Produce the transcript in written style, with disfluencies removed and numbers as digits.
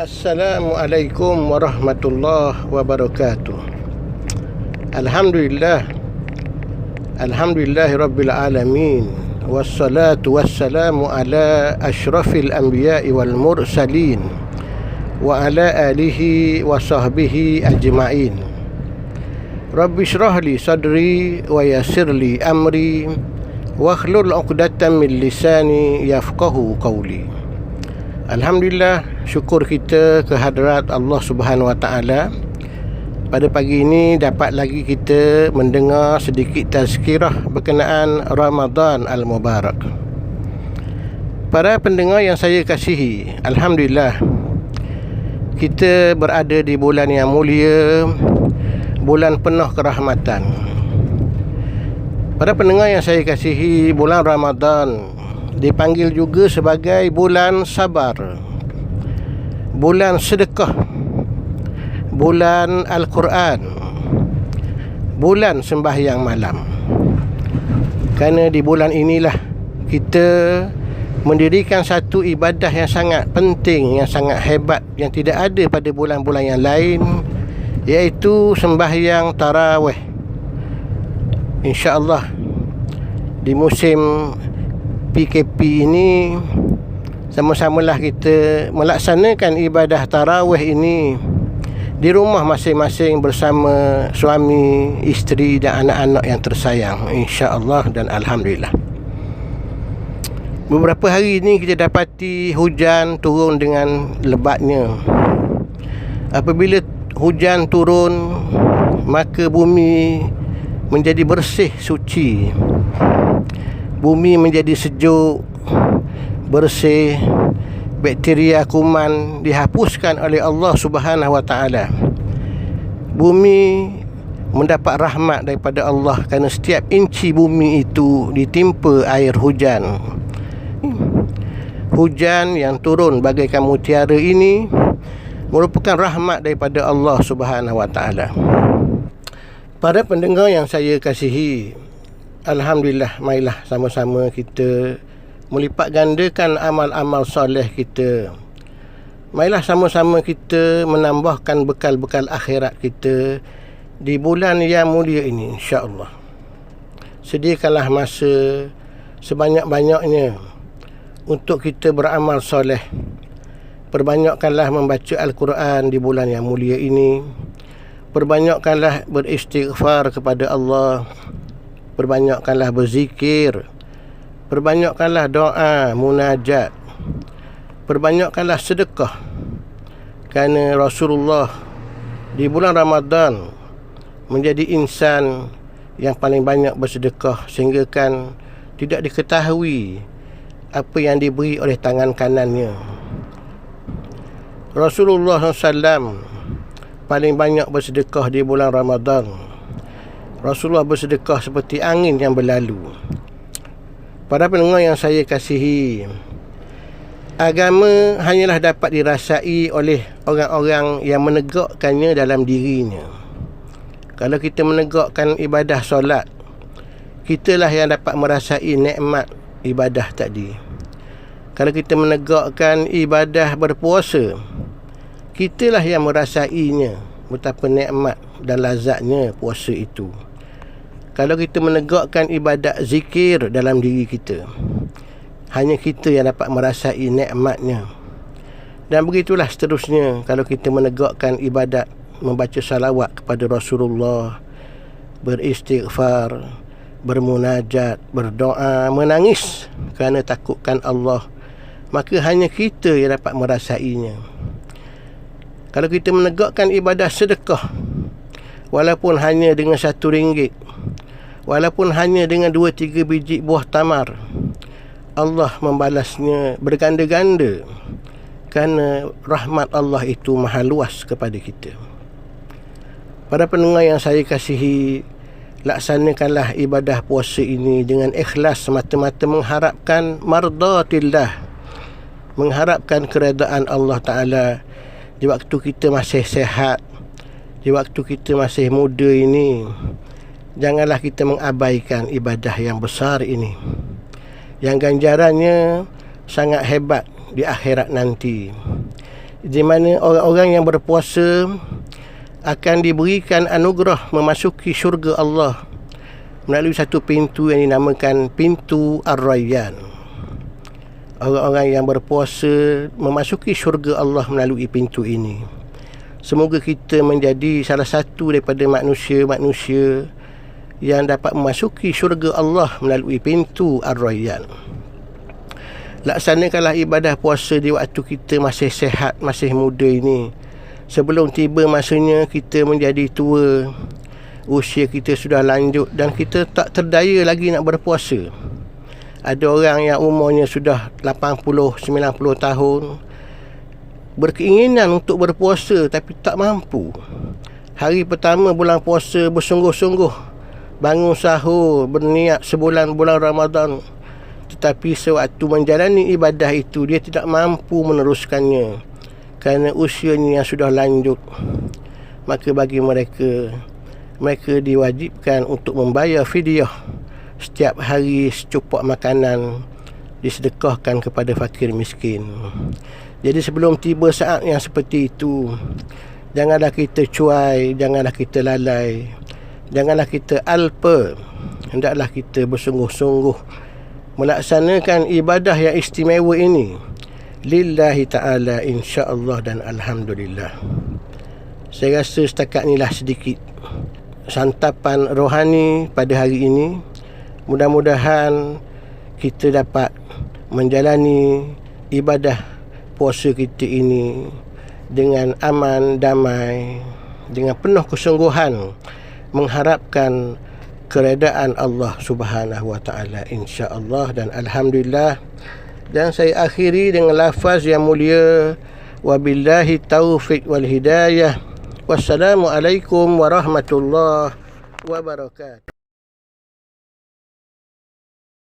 Assalamualaikum warahmatullahi wabarakatuh. Alhamdulillahi rabbil alamin. Wassalatu wassalamu ala ashrafil anbiya'i wal mursalin wa ala alihi wa sahbihi ajma'in. Rabbi shrah li sadri wa yassir li amri wa hlul 'uqdatam min lisani yafqahu qawli. Alhamdulillah, syukur kita kehadrat Allah Subhanahu Wa Taala. Pada pagi ini dapat lagi kita mendengar sedikit tazkirah berkenaan Ramadan Al-Mubarak. Para pendengar yang saya kasihi, alhamdulillah kita berada di bulan yang mulia, bulan penuh kerahmatan. Para pendengar yang saya kasihi, bulan Ramadan dipanggil juga sebagai bulan sabar, bulan sedekah, bulan Al-Quran, bulan sembahyang malam. Kerana di bulan inilah kita mendirikan satu ibadah yang sangat penting, yang sangat hebat, yang tidak ada pada bulan-bulan yang lain, iaitu sembahyang tarawih. InsyaAllah di musim PKP ini sama-samalah kita melaksanakan ibadah tarawih ini di rumah masing-masing bersama suami, isteri dan anak-anak yang tersayang, insya-Allah dan alhamdulillah. Beberapa hari ini kita dapati hujan turun dengan lebatnya. Apabila hujan turun, maka bumi menjadi bersih, suci. Bumi menjadi sejuk, bersih, bakteria kuman dihapuskan oleh Allah Subhanahu Wa Taala. Bumi mendapat rahmat daripada Allah kerana setiap inci bumi itu ditimpa air hujan. Hujan yang turun bagaikan mutiara ini merupakan rahmat daripada Allah Subhanahu Wa Taala. Para pendengar yang saya kasihi, alhamdulillah, marilah sama-sama kita melipat gandakan amal-amal soleh kita. Marilah sama-sama kita menambahkan bekal-bekal akhirat kita di bulan yang mulia ini, insya-Allah. Sediakanlah masa sebanyak-banyaknya untuk kita beramal soleh. Perbanyakkanlah membaca Al-Quran di bulan yang mulia ini. Perbanyakkanlah beristighfar kepada Allah. Perbanyakkanlah berzikir, perbanyakkanlah doa, munajat, perbanyakkanlah sedekah. Kerana Rasulullah di bulan Ramadan menjadi insan yang paling banyak bersedekah, sehingga kan tidak diketahui apa yang diberi oleh tangan kanannya. Rasulullah SAW paling banyak bersedekah di bulan Ramadan. Rasulullah bersedekah seperti angin yang berlalu. Para pendengar yang saya kasihi, agama hanyalah dapat dirasai oleh orang-orang yang menegakkannya dalam dirinya. Kalau kita menegakkan ibadah solat, kitalah yang dapat merasai nikmat ibadah tadi. Kalau kita menegakkan ibadah berpuasa, kitalah yang merasainya, betapa nikmat dan lazatnya puasa itu. Kalau kita menegakkan ibadat zikir dalam diri kita, hanya kita yang dapat merasai nikmatnya. Dan begitulah seterusnya. Kalau kita menegakkan ibadat membaca salawat kepada Rasulullah, beristighfar, bermunajat, berdoa, menangis kerana takutkan Allah, maka hanya kita yang dapat merasainya. Kalau kita menegakkan ibadah sedekah, walaupun hanya dengan RM1, walaupun hanya dengan 2-3 biji buah tamar, Allah membalasnya berganda-ganda, kerana rahmat Allah itu maha luas kepada kita. Para pendengar yang saya kasihi, laksanakanlah ibadah puasa ini dengan ikhlas, semata-mata mengharapkan mardatillah, mengharapkan keredaan Allah Ta'ala. Di waktu kita masih sehat, di waktu kita masih muda ini, janganlah kita mengabaikan ibadah yang besar ini, yang ganjarannya sangat hebat di akhirat nanti. di mana orang-orang yang berpuasa akan diberikan anugerah memasuki syurga Allah melalui satu pintu yang dinamakan pintu Ar-Rayyan. Orang-orang yang berpuasa memasuki syurga Allah melalui pintu ini. Semoga kita menjadi salah satu daripada manusia-manusia yang dapat memasuki syurga Allah melalui pintu Ar-Rayyan. Laksanakanlah ibadah puasa di waktu kita masih sehat, masih muda ini. Sebelum tiba masanya kita menjadi tua, usia kita sudah lanjut dan kita tak terdaya lagi nak berpuasa. Ada orang yang umurnya sudah 80, 90 tahun, berkeinginan untuk berpuasa tapi tak mampu. Hari pertama bulan puasa bersungguh-sungguh, bangun sahur, berniat sebulan bulan Ramadan. Tetapi sewaktu menjalani ibadah itu, dia tidak mampu meneruskannya kerana usianya yang sudah lanjut. Maka bagi mereka diwajibkan untuk membayar fidyah. Setiap hari secupak makanan disedekahkan kepada fakir miskin. Jadi sebelum tiba saat yang seperti itu, janganlah kita cuai, janganlah kita lalai, janganlah kita alpa. Hendaklah kita bersungguh-sungguh melaksanakan ibadah yang istimewa ini lillahi ta'ala, insya-Allah dan alhamdulillah. Saya rasa setakat inilah sedikit santapan rohani pada hari ini. Mudah-mudahan kita dapat menjalani ibadah puasa kita ini dengan aman, damai, dengan penuh kesungguhan, mengharapkan keredaan Allah Subhanahu wa taala, insya-Allah dan alhamdulillah. Dan saya akhiri dengan lafaz yang mulia, wabillahi taufiq wal hidayah. Wassalamualaikum warahmatullahi wabarakatuh.